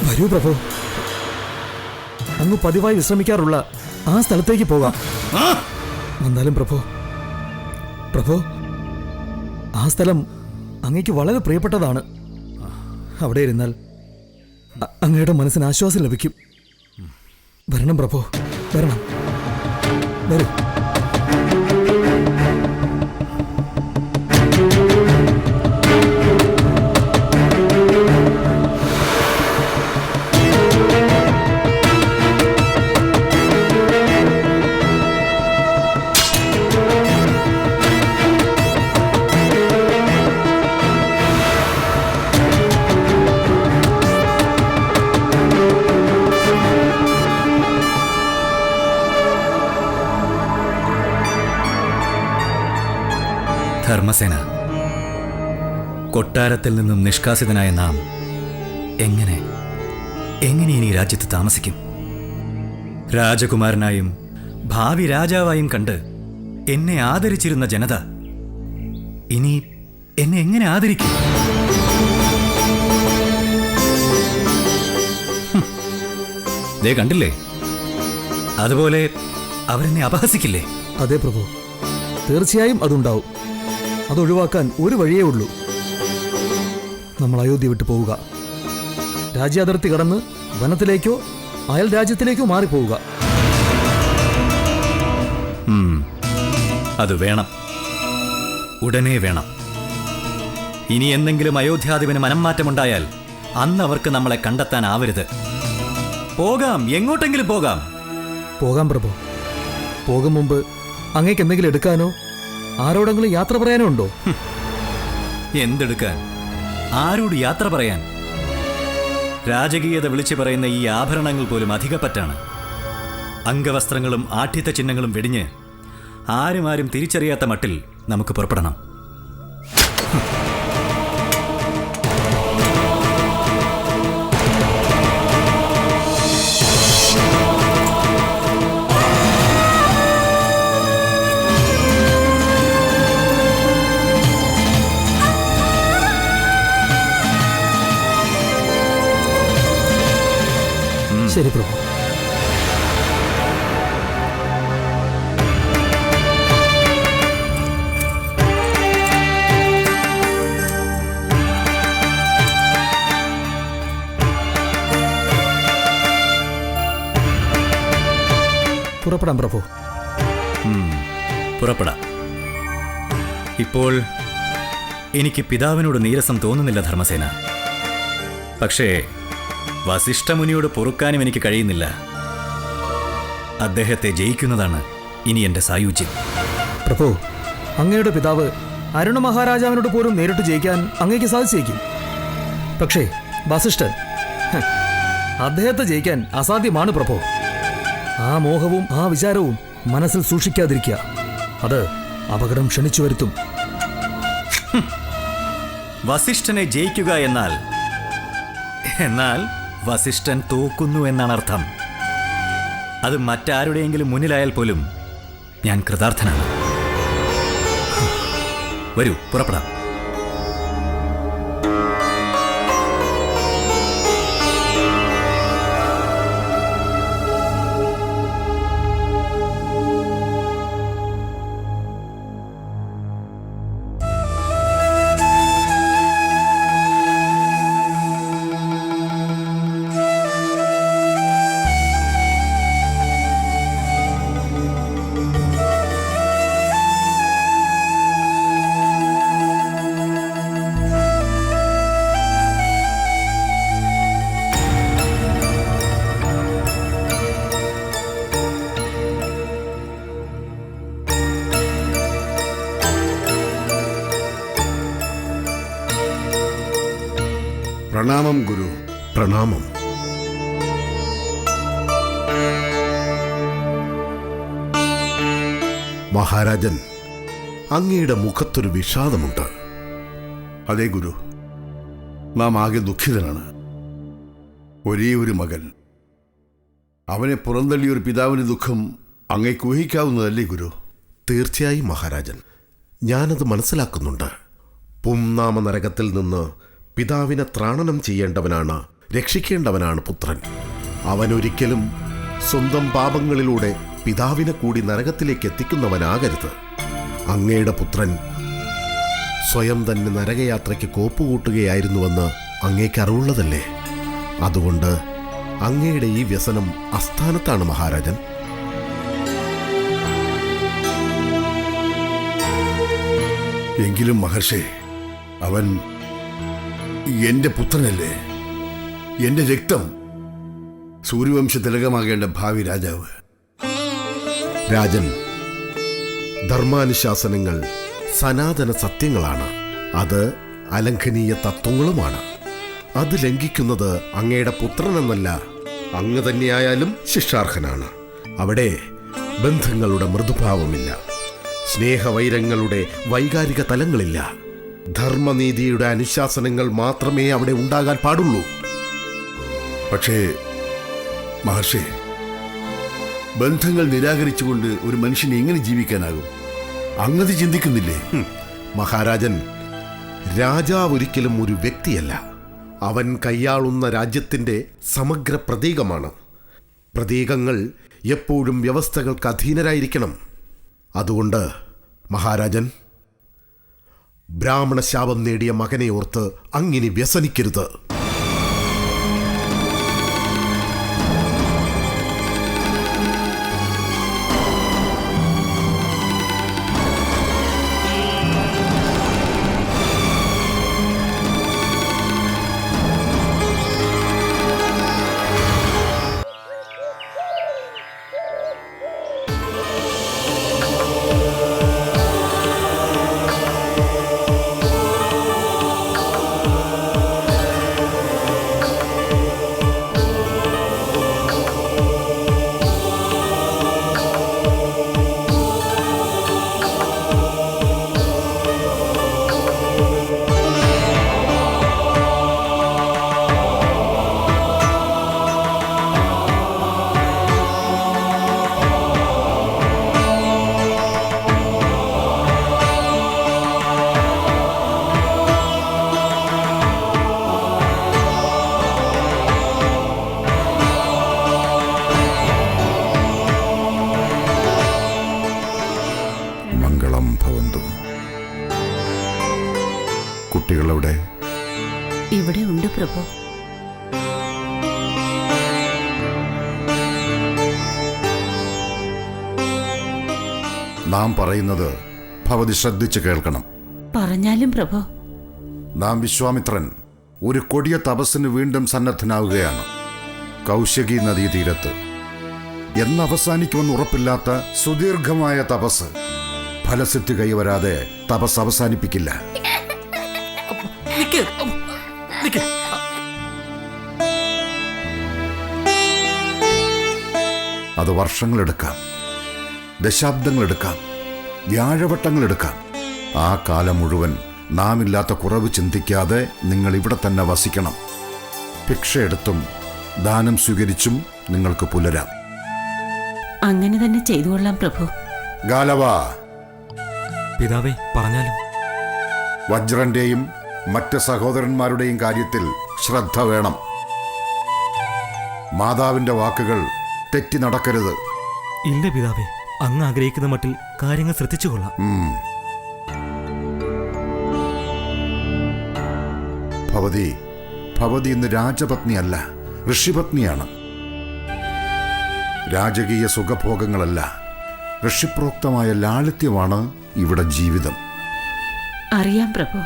വരൂ പ്രഭു. അങ്ങ് പതിവായി വിശ്രമിക്കാറുള്ള ആ സ്ഥലത്തേക്ക് പോകാം. വന്നാലും പ്രഭു, പ്രഭു, ആ സ്ഥലം അങ്ങേക്ക് വളരെ പ്രിയപ്പെട്ടതാണ്. അവിടെ ഇരുന്നാൽ അങ്ങയുടെ മനസ്സിന് ആശ്വാസം ലഭിക്കും. വരണം പ്രഭു, വരണം. വരൂ. ധർമ്മസേന, കൊട്ടാരത്തിൽ നിന്നും നിഷ്കാസിതനായ നാം എങ്ങനെ ഇനി രാജ്യത്ത് താമസിക്കും? രാജകുമാരനായും ഭാവി രാജാവായും കണ്ട് എന്നെ ആദരിച്ചിരുന്ന ജനത ഇനി എന്നെ എങ്ങനെ ആദരിക്കും? ദേ കണ്ടില്ലേ, അതുപോലെ അവരെന്നെ അപഹസിക്കില്ലേ? അതെ പ്രഭു, തീർച്ചയായും അതുണ്ടാവും. അതൊഴിവാക്കാൻ ഒരു വഴിയേ ഉള്ളൂ. നമ്മൾ അയോധ്യ വിട്ടു പോവുക. രാജ്യാതിർത്തി കടന്ന് വനത്തിലേക്കോ അയൽ രാജ്യത്തിലേക്കോ മാറിപ്പോവുക. അത് വേണം, ഉടനെ വേണം. ഇനി എന്തെങ്കിലും അയോധ്യാധിപന് മനംമാറ്റമുണ്ടായാൽ അന്ന് അവർക്ക് നമ്മളെ കണ്ടെത്താനാവരുത്. പോകാം, എങ്ങോട്ടെങ്കിലും പോകാം. പോകാം പ്രഭു. പോകും മുമ്പ് അങ്ങേക്ക് എന്തെങ്കിലും എടുക്കാനോ ആരോടെങ്കിലും യാത്ര പറയാനോ ഉണ്ടോ? എന്തെടുക്കാൻ? ആരോട് യാത്ര പറയാൻ? രാജകീയത വിളിച്ചു പറയുന്ന ഈ ആഭരണങ്ങൾ പോലും അധികപ്പറ്റാണ്. അംഗവസ്ത്രങ്ങളും ആഠ്യത്ത ചിഹ്നങ്ങളും വെടിഞ്ഞ് ആരും തിരിച്ചറിയാത്ത മട്ടിൽ നമുക്ക് പുറപ്പെടണം. ശരി പ്രഭു. പുറപ്പെടാം പ്രഭു. പുറപ്പെടാം. ഇപ്പോൾ എനിക്ക് പിതാവിനോട് നീരസം തോന്നുന്നില്ല ധർമ്മസേന. പക്ഷേ വസിഷ്ഠമുനിയോട് പൊറുക്കാനും എനിക്ക് കഴിയുന്നില്ല. അദ്ദേഹത്തെ ജയിക്കുന്നതാണ് ഇനി എന്റെ സായുജ്യം. പ്രഭു, അങ്ങയുടെ പിതാവ് അരുണ മഹാരാജാവിനോട് പോലും നേരിട്ട് ജയിക്കാൻ അങ്ങേക്ക് സാധിച്ചേക്കും. പക്ഷേ വസിഷ്ഠൻ, അദ്ദേഹത്തെ ജയിക്കാൻ അസാധ്യമാണ് പ്രഭു. ആ മോഹവും ആ വിചാരവും മനസ്സിൽ സൂക്ഷിക്കാതിരിക്കുക. അത് അപകടം ക്ഷണിച്ചു വരുത്തും. വസിഷ്ഠനെ ജയിക്കുക എന്നാൽ വസിഷ്ഠൻ തോക്കുന്നു എന്നാണ് അർത്ഥം. അത് മറ്റാരുടെയെങ്കിലും മുന്നിലായാൽ പോലും ഞാൻ കൃതാർത്ഥനാണ്. വരൂ, പുറപ്പെടാം. പ്രണാമം ഗുരു. പ്രണാമം. മഹാരാജൻ, അങ്ങയുടെ മുഖത്തൊരു വിഷാദമുണ്ട്. അതേ ഗുരു, നാം ആകെ ദുഃഖിതനാണ്. ഒരേ ഒരു മകൻ, അവനെ പുറന്തള്ളിയൊരു പിതാവിന്റെ ദുഃഖം അങ്ങേക്ക് ഊഹിക്കാവുന്നതല്ലേ ഗുരു? തീർച്ചയായും മഹാരാജൻ, ഞാനത് മനസ്സിലാക്കുന്നുണ്ട്. പുംനാമ നരകത്തിൽ നിന്ന് പിതാവിനെ ത്രാണനം ചെയ്യേണ്ടവനാണ്, രക്ഷിക്കേണ്ടവനാണ് പുത്രൻ. അവനൊരിക്കലും സ്വന്തം പാപങ്ങളിലൂടെ പിതാവിനെ കൂടി നരകത്തിലേക്ക് എത്തിക്കുന്നവനാകരുത്. അങ്ങയുടെ പുത്രൻ സ്വയം തന്നെ നരകയാത്രയ്ക്ക് കോപ്പുകൂട്ടുകയായിരുന്നുവെന്ന് അങ്ങേക്ക് അറിവുള്ളതല്ലേ? അതുകൊണ്ട് അങ്ങയുടെ ഈ വ്യസനം അസ്ഥാനത്താണ് മഹാരാജൻ. എങ്കിലും മഹർഷേ, അവൻ എന്റെ പുത്രനല്ലേ, എന്റെ രക്തം, സൂര്യവംശ തിലകമാകേണ്ട ഭാവി രാജാവ്. രാജൻ, ധർമാനുശാസനങ്ങൾ സനാതന സത്യങ്ങളാണ്. അത് അലംഘനീയ തത്വങ്ങളുമാണ്. അത് ലംഘിക്കുന്നത് അങ്ങയുടെ പുത്രനെന്നല്ല, അങ്ങ് തന്നെയായാലും ശിക്ഷാർഹനാണ്. അവിടെ ബന്ധങ്ങളുടെ മൃദുഭാവമില്ല, സ്നേഹവൈരങ്ങളുടെ വൈകാരിക തലങ്ങളില്ല. ധർമ്മനീതിയുടെ അനുശാസനങ്ങൾ മാത്രമേ അവിടെ ഉണ്ടാകാൻ പാടുള്ളൂ. പക്ഷേ മഹർഷി, ബന്ധങ്ങൾ നിരാകരിച്ചുകൊണ്ട് ഒരു മനുഷ്യന് എങ്ങനെ ജീവിക്കാനാകും? അങ്ങത് ചിന്തിക്കുന്നില്ലേ? മഹാരാജൻ, രാജാവ് ഒരിക്കലും ഒരു വ്യക്തിയല്ല. അവൻ കൈയാളുന്ന രാജ്യത്തിൻ്റെ സമഗ്ര പ്രതീകമാണ്. പ്രതീകങ്ങൾ എപ്പോഴും വ്യവസ്ഥകൾക്ക് അധീനരായിരിക്കണം. അതുകൊണ്ട് മഹാരാജൻ, ബ്രാഹ്മണ ശാപം നേടിയ മകനെ ഓർത്ത് അങ്ങിനി വ്യസനിക്കരുത്. കുട്ടികളവിടെ? ഇവിടെ ഉണ്ട് പ്രഭു. നാം പറയുന്നത് ഭവതി ശ്രദ്ധിച്ചു കേൾക്കണം. പറഞ്ഞാലും പ്രഭു. നാം വിശ്വാമിത്രൻ ഒരു കൊടിയ തപസ്സിന് വീണ്ടും സന്നദ്ധനാവുകയാണ്. കൗശകി നദീതീരത്ത് എന്നവസാനിക്കുമെന്ന് ഉറപ്പില്ലാത്ത സുദീർഘമായ തപസ്. ഫലസിദ്ധി കൈവരാതെ തപസ് അവസാനിപ്പിക്കില്ല. അത് വർഷങ്ങളെടുക്കാം, ദശാബ്ദങ്ങളെടുക്കാം, വ്യാഴവട്ടങ്ങളെടുക്കാം. ആ കാലം മുഴുവൻ നാം ഇല്ലാത്ത കുറവ് ചിന്തിക്കാതെ നിങ്ങൾ ഇവിടെ തന്നെ വസിക്കണം. ഭിക്ഷയെടുത്തും ദാനം സ്വീകരിച്ചും നിങ്ങൾക്ക് പുലരാം. അങ്ങനെ തന്നെ ചെയ്തുകൊള്ളാം പ്രഭു. ഗാലവ, പിതാവേ, പറഞ്ഞാലും. വജ്രന്റെയും മറ്റ് സഹോദരന്മാരുടെയും കാര്യത്തിൽ ശ്രദ്ധ വേണം. മാതാവിന്റെ വാക്കുകൾ തെറ്റി നടക്കരുത്. ഇല്ല പിതാവേ, അങ്ങ് ആഗ്രഹിക്കുന്ന മട്ടിൽ കാര്യങ്ങൾ ശ്രദ്ധിച്ചുകൊള്ളാം. ഭവതി ഇന്ന് രാജപത്നിയല്ല, ഋഷിപത്നിയാണ്. രാജകീയ സുഖഭോഗങ്ങളല്ല, ഋഷിപ്രോക്തമായ ലാളിത്യമാണ് ഇവിടെ ജീവിതം. അറിയാം പ്രഭു.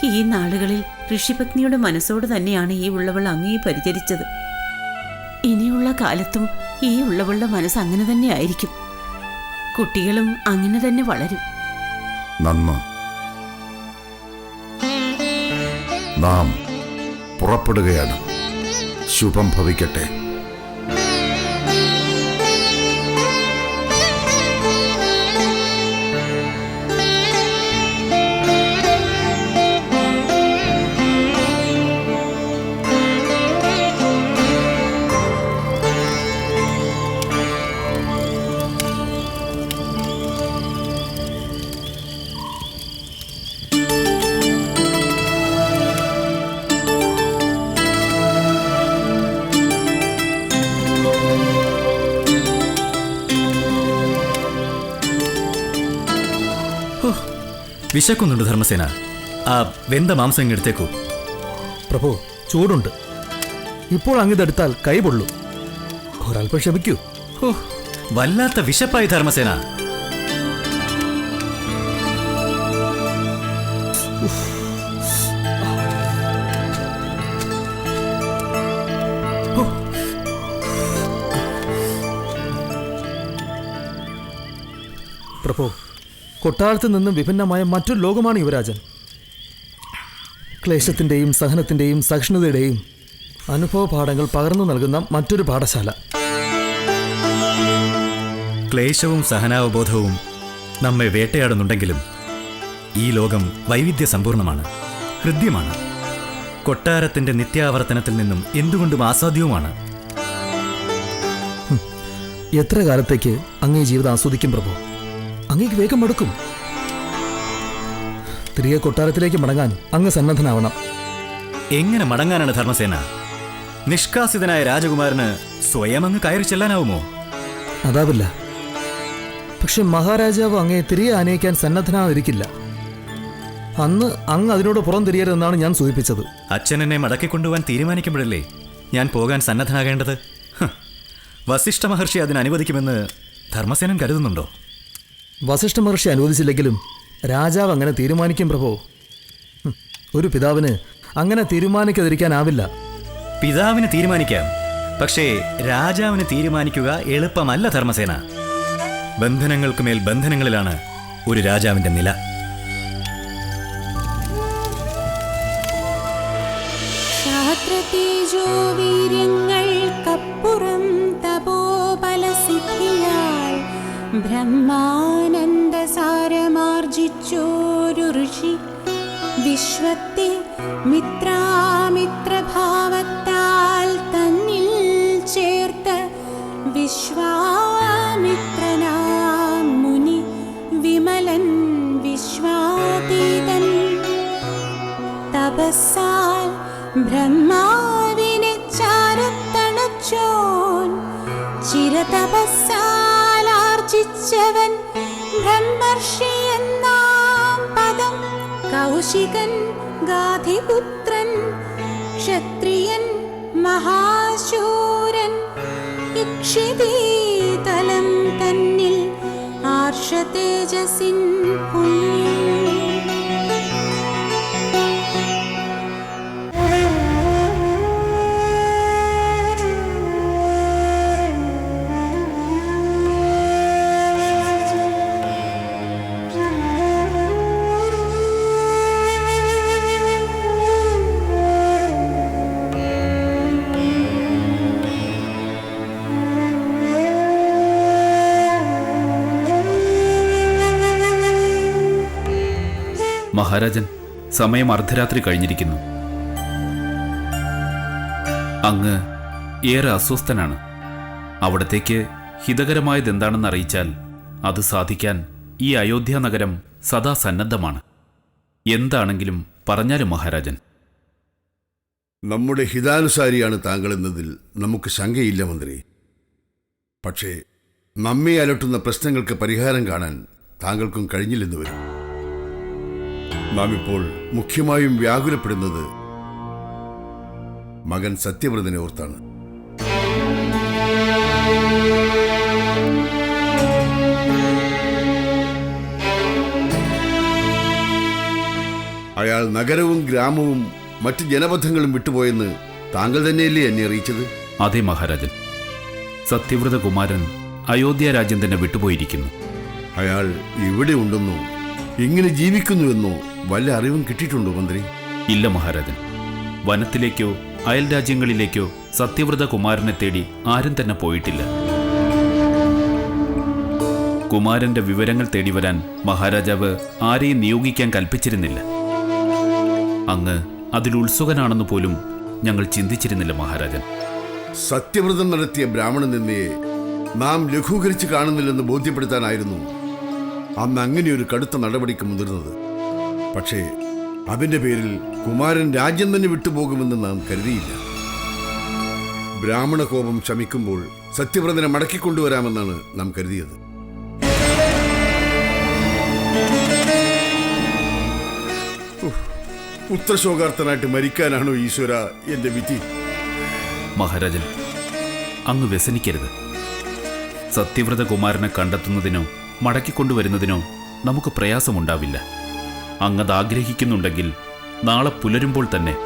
ഈ നാളുകളിൽ ഋഷിപത്നിയുടെ മനസ്സോട് തന്നെയാണ് ഈ ഉള്ളവൾ അങ്ങേ പരിചരിച്ചത്. ഇനിയുള്ള കാലത്തും ഈ ഉള്ളവളുടെ മനസ്സ് അങ്ങനെ തന്നെ ആയിരിക്കും. കുട്ടികളും അങ്ങനെ തന്നെ വളരും. നന്ന്. നാം പുറപ്പെടുകയാണ്. ശുഭം ഭവിക്കട്ടെ. വിശക്കുന്നുണ്ട് ധർമ്മസേന. ആ വെന്ത മാംസം ഇങ്ങെടുത്തേക്കൂ. പ്രഭു, ചൂടുണ്ട്. ഇപ്പോൾ അങ്ങിതെടുത്താൽ കൈ പൊള്ളു. ഒരൽപ്പം ക്ഷമിക്കൂ. ഓ, വല്ലാത്ത വിശപ്പായി ധർമ്മസേന. പ്രഭു, കൊട്ടാരത്തിൽ നിന്നും വിഭിന്നമായ മറ്റൊരു ലോകമാണ് യുവരാജൻ. ക്ലേശത്തിൻ്റെയും സഹനത്തിൻ്റെയും സഹിഷ്ണുതയുടെയും അനുഭവ പാഠങ്ങൾ പകർന്നു നൽകുന്ന മറ്റൊരു പാഠശാല. ക്ലേശവും സഹനാവബോധവും നമ്മെ വേട്ടയാടുന്നുണ്ടെങ്കിലും ഈ ലോകം വൈവിധ്യസമ്പൂർണമാണ്, ഹൃദ്യമാണ്. കൊട്ടാരത്തിന്റെ നിത്യാവർത്തനത്തിൽ നിന്നും എന്തുകൊണ്ടും അസാധ്യവുമാണ്. എത്ര കാലത്തേക്ക് അങ്ങേ ജീവിതം ആസ്വദിക്കും പ്രഭു? അങ്ങേക്ക് വേഗം മടുക്കും. തിരികെ കൊട്ടാരത്തിലേക്ക് മടങ്ങാൻ അങ്ങ് സന്നദ്ധനാവണം. എങ്ങനെ മടങ്ങാനാണ് ധർമ്മസേന? നിഷ്കാസിതനായ രാജകുമാരന് സ്വയം അങ്ങ് കയറി ചെല്ലാനാവുമോ? അതാവില്ല. പക്ഷെ മഹാരാജാവ് അങ്ങയെ തിരികെ ആനയിക്കാൻ സന്നദ്ധനായിരിക്കില്ല. അന്ന് അങ്ങ് അതിനോട് പുറം തിരിയരുതെന്നാണ് ഞാൻ സൂചിപ്പിച്ചത്. അച്ഛൻ എന്നെ മടക്കിക്കൊണ്ടുപോകാൻ തീരുമാനിക്കുമ്പോഴല്ലേ ഞാൻ പോകാൻ സന്നദ്ധനാകേണ്ടത്? വസിഷ്ഠ മഹർഷി അതിന് അനുവദിക്കുമെന്ന് ധർമ്മസേനൻ കരുതുന്നുണ്ടോ? വസിഷ്ഠ മഹർഷി അനുവദിച്ചില്ലെങ്കിലും രാജാവ് അങ്ങനെ തീരുമാനിക്കും പ്രഭു. ഒരു പിതാവിന് അങ്ങനെ തീരുമാനിക്കാതിരിക്കാനാവില്ല. പിതാവിന് തീരുമാനിക്കാം, പക്ഷേ രാജാവിന് തീരുമാനിക്കുക എളുപ്പമല്ല ധർമ്മസേന. ബന്ധനങ്ങൾക്ക് മേൽ ബന്ധനങ്ങളിലാണ് ഒരു രാജാവിന്റെ നില. ക്ഷാത്രതേജോ വീര്യങ്ങൾക്കപ്പുറം തപോബലസിദ്ധിയാൽ ബ്രഹ്മാനന്ദസാരമാർജിച്ചോരു ഋഷി വിശ്വത്തെ മിത്രാമിത്രഭാവത്താൽ തന്നിൽ ചേർത്ത് വിശ്വാമിത്രനാം മുനി വിമലൻ വിശ്വാതീതൻ തപസ്സാൽ ബ്രഹ്മാവിനെ ചാരത്തണച്ചോൻ ചിരതപസ്സാൽ ആർജിച്ചവൻ ബ്രഹ്മർഷി എന്നാം പദം കൗശികൻ ഗാധിപുത്രൻ ക്ഷത്രിയൻ മഹാശൂരൻ ഇക്ഷിതീതലം തന്നിൽ ആർഷതേജസിൻ പുണ്യം മഹാരാജൻ, സമയം അർദ്ധരാത്രി കഴിഞ്ഞിരിക്കുന്നു. അങ്ങ് ഏറെ അസ്വസ്ഥനാണ്. അവിടത്തേക്ക് ഹിതകരമായതെന്താണെന്ന് അറിയിച്ചാൽ അത് സാധിക്കാൻ ഈ അയോധ്യ നഗരം സദാ സന്നദ്ധമാണ്. എന്താണെങ്കിലും പറഞ്ഞാലും മഹാരാജൻ. നമ്മുടെ ഹിതാനുസാരിയാണ് താങ്കൾ എന്നതിൽ നമുക്ക് ശങ്കയില്ല മന്ത്രി. പക്ഷേ നമ്മെ അലട്ടുന്ന പ്രശ്നങ്ങൾക്ക് പരിഹാരം കാണാൻ താങ്കൾക്കും കഴിഞ്ഞില്ലെന്ന് വരും. നാം ഇപ്പോൾ മുഖ്യമായും വ്യാകുലപ്പെടുന്നത് മകൻ സത്യവ്രതനെ ഓർത്താണ്. അയാൾ നഗരവും ഗ്രാമവും മറ്റ് ജനബന്ധങ്ങളും വിട്ടുപോയെന്ന് താങ്കൾ തന്നെയല്ലേ എന്നെ അറിയിച്ചത്? അതെ മഹാരാജൻ, സത്യവ്രത കുമാരൻ അയോധ്യ രാജ്യം തന്നെ വിട്ടുപോയിരിക്കുന്നു. അയാൾ ഇവിടെ ഉണ്ടെന്നോ എങ്ങനെ ജീവിക്കുന്നുവെന്നോ വല്ല അറിവും കിട്ടിയിട്ടുണ്ടോ മന്ത്രി? ഇല്ല മഹാരാജൻ, വനത്തിലേക്കോ അയൽ രാജ്യങ്ങളിലേക്കോ സത്യവ്രത കുമാരനെ തേടി ആരും തന്നെ പോയിട്ടില്ല. കുമാരന്റെ വിവരങ്ങൾ തേടി വരാൻ മഹാരാജാവ് ആരെയും നിയോഗിക്കാൻ കൽപ്പിച്ചിരുന്നില്ല. അങ്ങ് അതിൽ ഉത്സുകനാണെന്ന് പോലും ഞങ്ങൾ ചിന്തിച്ചിരുന്നില്ല മഹാരാജൻ. സത്യവ്രതം നടത്തിയ ബ്രാഹ്മണ നിന്ദയെ നാം ലഘൂകരിച്ച് കാണുന്നില്ലെന്ന് ബോധ്യപ്പെടുത്താനായിരുന്നു അന്ന് അങ്ങനെയൊരു കടുത്ത നടപടിക്ക് മുതിർന്നത്. പക്ഷേ അതിന്റെ പേരിൽ കുമാരൻ രാജ്യം തന്നെ വിട്ടുപോകുമെന്ന് നാം കരുതിയില്ല. ബ്രാഹ്മണ കോപം ശമിക്കുമ്പോൾ സത്യവ്രതനെ മടക്കിക്കൊണ്ടുവരാമെന്നാണ് നാം കരുതിയത്. പുത്രശോകാർത്ഥനായിട്ട് മരിക്കാനാണോ ഈശ്വര എന്റെ വിധി? മഹാരാജൻ, അങ്ങ് വ്യസനിക്കരുത്. സത്യവ്രത കുമാരനെ കണ്ടെത്തുന്നതിനോ മടക്കിക്കൊണ്ടുവരുന്നതിനോ നമുക്ക് പ്രയാസമുണ്ടാവില്ല. അങ്ങത് ആഗ്രഹിക്കുന്നുണ്ടെങ്കിൽ നാളെ പുലരുമ്പോൾ തന്നെ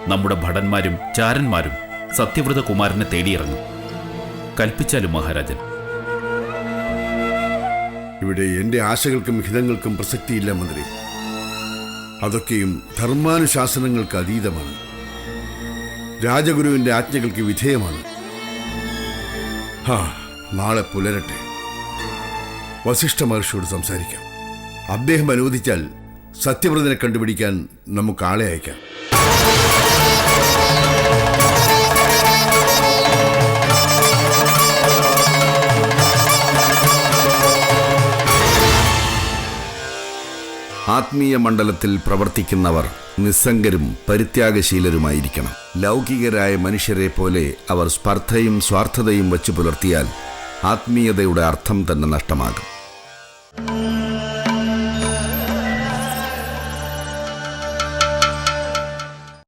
നമ്മുടെ ഭടന്മാരും ചാരന്മാരും സത്യവ്രത കുമാരനെ തേടിയിറങ്ങും. കൽപ്പിച്ചാലും മഹാരാജൻ. ഇവിടെ എന്റെ ആശകൾക്കും ഹിതങ്ങൾക്കും പ്രസക്തിയില്ല മന്ത്രി. അതൊക്കെയും ധർമാനുശാസനങ്ങൾക്ക് അതീതമാണ്. രാജഗുരുവിന്റെ ആജ്ഞകൾക്ക് വിധേയമാണ്. നാളെ പുലരട്ടെ. വസിഷ്ഠ മഹർഷിയോട് സംസാരിക്കാം. അദ്ദേഹം അനുവദിച്ചാൽ സത്യവ്രതനെ കണ്ടുപിടിക്കാൻ നമുക്ക് ആളെ അയക്കാം. ആത്മീയ മണ്ഡലത്തിൽ പ്രവർത്തിക്കുന്നവർ നിസ്സംഗരും പരിത്യാഗശീലരുമായിരിക്കണം. ലൗകികരായ മനുഷ്യരെ പോലെ അവർ സ്പർദ്ധയും സ്വാർത്ഥതയും വച്ചു പുലർത്തിയാൽ ആത്മീയതയുടെ അർത്ഥം തന്നെ നഷ്ടമാകും.